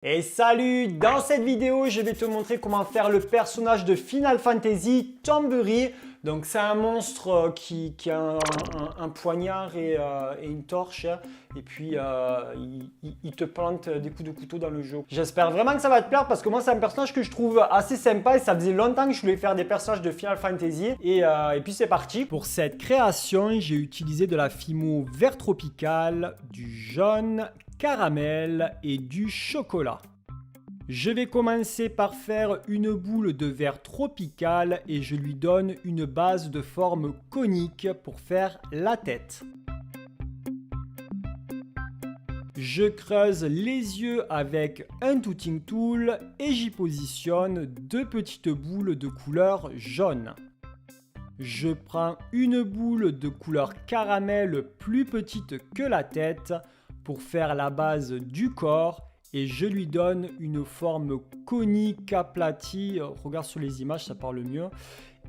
Et salut! Dans cette vidéo, je vais te montrer comment faire le personnage de Final Fantasy Tonberry. Donc c'est un monstre qui a un poignard et une torche. Et puis il te plante des coups de couteau dans le jeu. J'espère vraiment que ça va te plaire parce que moi c'est un personnage que je trouve assez sympa et ça faisait longtemps que je voulais faire des personnages de Final Fantasy. Et puis c'est parti. Pour cette création, j'ai utilisé de la Fimo vert tropical, du jaune, caramel et du chocolat. Je vais commencer par faire une boule de verre tropical et je lui donne une base de forme conique pour faire la tête. Je creuse les yeux avec un Tooting Tool et j'y positionne deux petites boules de couleur jaune. Je prends une boule de couleur caramel plus petite que la tête pour faire la base du corps et je lui donne une forme conique aplatie. Regarde sur les images, ça parle mieux.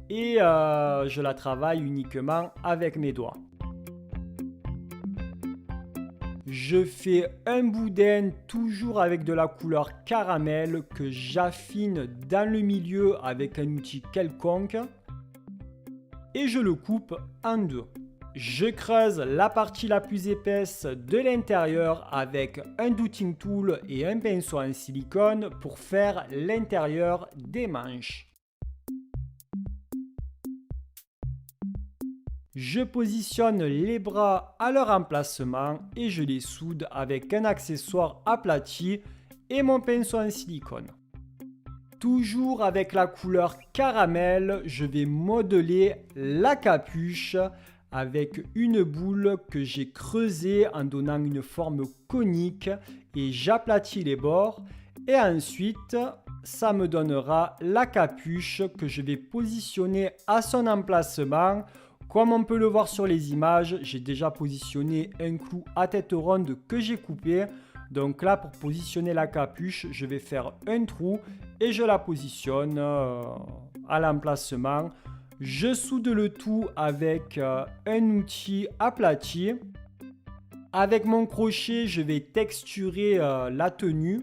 Et je la travaille uniquement avec mes doigts. Je fais un boudin toujours avec de la couleur caramel que j'affine dans le milieu avec un outil quelconque. Et je le coupe en deux. Je creuse la partie la plus épaisse de l'intérieur avec un Tooting Tool et un pinceau en silicone pour faire l'intérieur des manches. Je positionne les bras à leur emplacement et je les soude avec un accessoire aplati et mon pinceau en silicone. Toujours avec la couleur caramel, je vais modeler la capuche avec une boule que j'ai creusée en donnant une forme conique et j'aplatis les bords. Et ensuite, ça me donnera la capuche que je vais positionner à son emplacement. Comme on peut le voir sur les images, j'ai déjà positionné un clou à tête ronde que j'ai coupé. Donc là, pour positionner la capuche, je vais faire un trou et je la positionne à l'emplacement. Je soude le tout avec un outil aplati. Avec mon crochet, je vais texturer la tenue.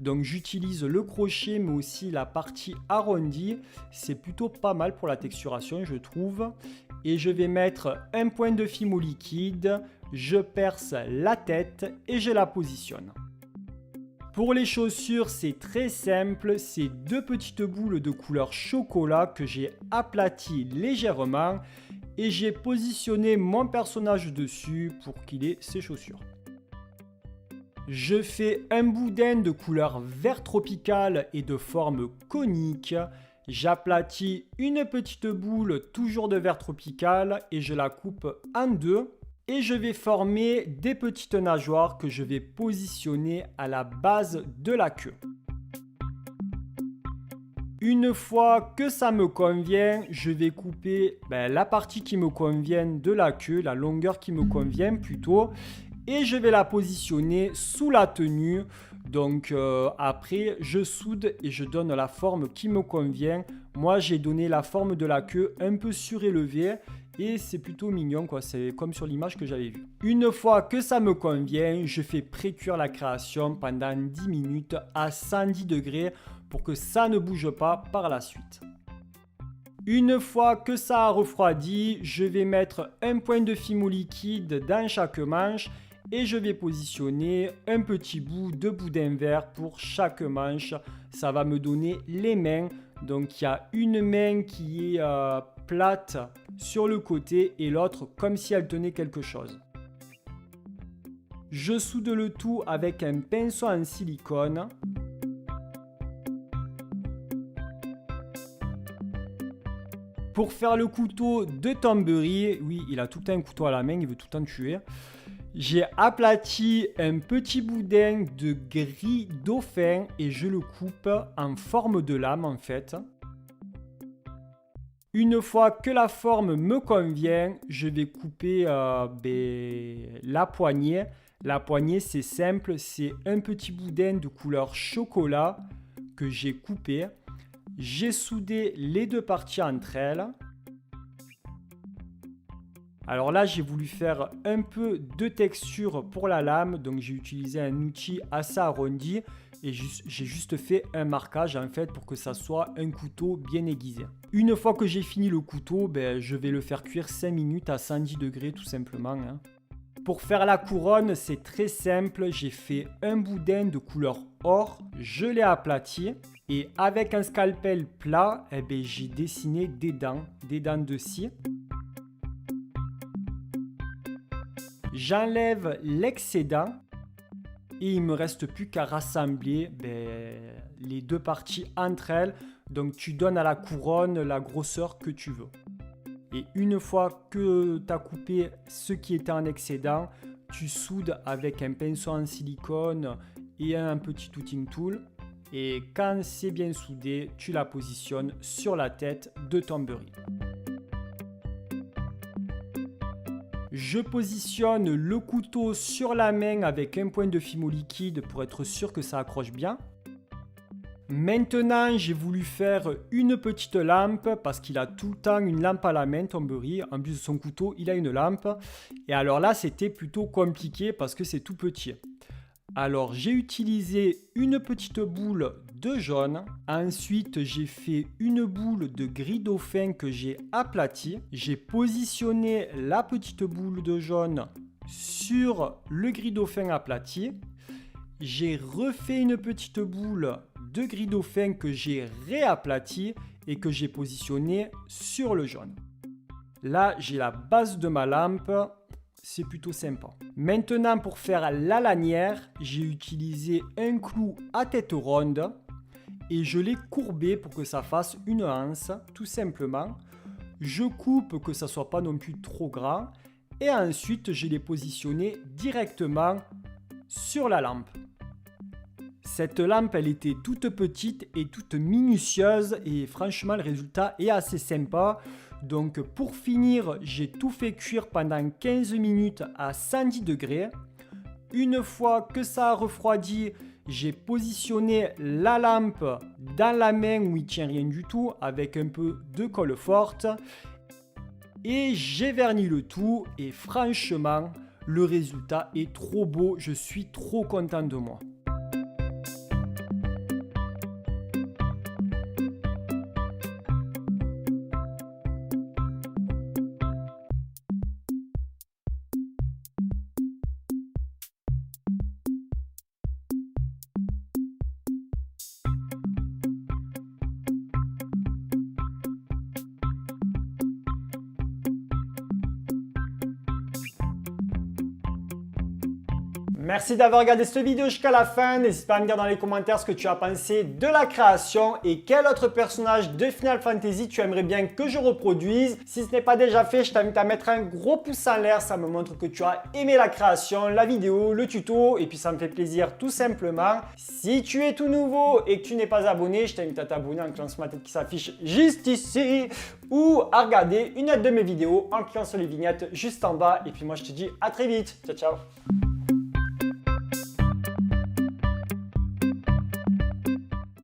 Donc j'utilise le crochet mais aussi la partie arrondie. C'est plutôt pas mal pour la texturation, je trouve. Et je vais mettre un point de Fimo liquide. Je perce la tête et je la positionne. Pour les chaussures, c'est très simple. C'est deux petites boules de couleur chocolat que j'ai aplaties légèrement et j'ai positionné mon personnage dessus pour qu'il ait ses chaussures. Je fais un boudin de couleur vert tropical et de forme conique. J'aplatis une petite boule toujours de vert tropical et je la coupe en deux. Et je vais former des petites nageoires que je vais positionner à la base de la queue. Une fois que ça me convient, je vais couper la partie qui me convient de la queue, la longueur qui me convient plutôt. Et je vais la positionner sous la tenue. Donc après, je soude et je donne la forme qui me convient. Moi, j'ai donné la forme de la queue un peu surélevée. Et c'est plutôt mignon, quoi. C'est comme sur l'image que j'avais vue. Une fois que ça me convient, je fais pré-cuire la création pendant 10 minutes à 110 degrés pour que ça ne bouge pas par la suite. Une fois que ça a refroidi, je vais mettre un point de Fimo liquide dans chaque manche et je vais positionner un petit bout de boudin vert pour chaque manche. Ça va me donner les mains. Donc il y a une main qui est plate sur le côté et l'autre comme si elle tenait quelque chose. Je soude le tout avec un pinceau en silicone. Pour faire le couteau de Tonberry, oui, il a tout le temps un couteau à la main, il veut tout le temps tuer. J'ai aplati un petit boudin de gris dauphin et je le coupe en forme de lame en fait. Une fois que la forme me convient, je vais couper la poignée. La poignée, c'est simple, c'est un petit boudin de couleur chocolat que j'ai coupé. J'ai soudé les deux parties entre elles. Alors là, j'ai voulu faire un peu de texture pour la lame, donc j'ai utilisé un outil assez arrondi. Et j'ai juste fait un marquage en fait pour que ça soit un couteau bien aiguisé. Une fois que j'ai fini le couteau, je vais le faire cuire 5 minutes à 110 degrés tout simplement, hein. Pour faire la couronne, c'est très simple. J'ai fait un boudin de couleur or, je l'ai aplati et avec un scalpel plat, j'ai dessiné des dents de scie. J'enlève l'excédent et il ne me reste plus qu'à rassembler les deux parties entre elles. Donc tu donnes à la couronne la grosseur que tu veux. Et une fois que tu as coupé ce qui était en excédent, tu soudes avec un pinceau en silicone et un petit tuning tool. Et quand c'est bien soudé, tu la positionnes sur la tête de ton Burry. Je positionne le couteau sur la main avec un point de fimo liquide pour être sûr que ça accroche bien. Maintenant, j'ai voulu faire une petite lampe parce qu'il a tout le temps une lampe à la main, ton Burry. En plus de son couteau, il a une lampe. Et alors là, c'était plutôt compliqué parce que c'est tout petit. Alors, j'ai utilisé une petite boule de jaune. Ensuite, j'ai fait une boule de gris dauphin que j'ai aplatie. J'ai positionné la petite boule de jaune sur le gris dauphin aplati. J'ai refait une petite boule de gris dauphin que j'ai réaplati et que j'ai positionné sur le jaune. Là, j'ai la base de ma lampe. C'est plutôt sympa. Maintenant, pour faire la lanière, j'ai utilisé un clou à tête ronde et je l'ai courbé pour que ça fasse une anse, tout simplement. Je coupe que ça soit pas non plus trop grand et ensuite je l'ai positionné directement sur la lampe. Cette lampe, elle était toute petite et toute minutieuse et franchement, le résultat est assez sympa. Donc pour finir, j'ai tout fait cuire pendant 15 minutes à 110 degrés. Une fois que ça a refroidi, j'ai positionné la lampe dans la main où il ne tient rien du tout avec un peu de colle forte. Et j'ai verni le tout et franchement, le résultat est trop beau. Je suis trop content de moi. Merci d'avoir regardé cette vidéo jusqu'à la fin. N'hésite pas à me dire dans les commentaires ce que tu as pensé de la création et quel autre personnage de Final Fantasy tu aimerais bien que je reproduise. Si ce n'est pas déjà fait, je t'invite à mettre un gros pouce en l'air. Ça me montre que tu as aimé la création, la vidéo, le tuto et puis ça me fait plaisir tout simplement. Si tu es tout nouveau et que tu n'es pas abonné, je t'invite à t'abonner en cliquant sur ma tête qui s'affiche juste ici ou à regarder une autre de mes vidéos en cliquant sur les vignettes juste en bas. Et puis moi, je te dis à très vite. Ciao, ciao.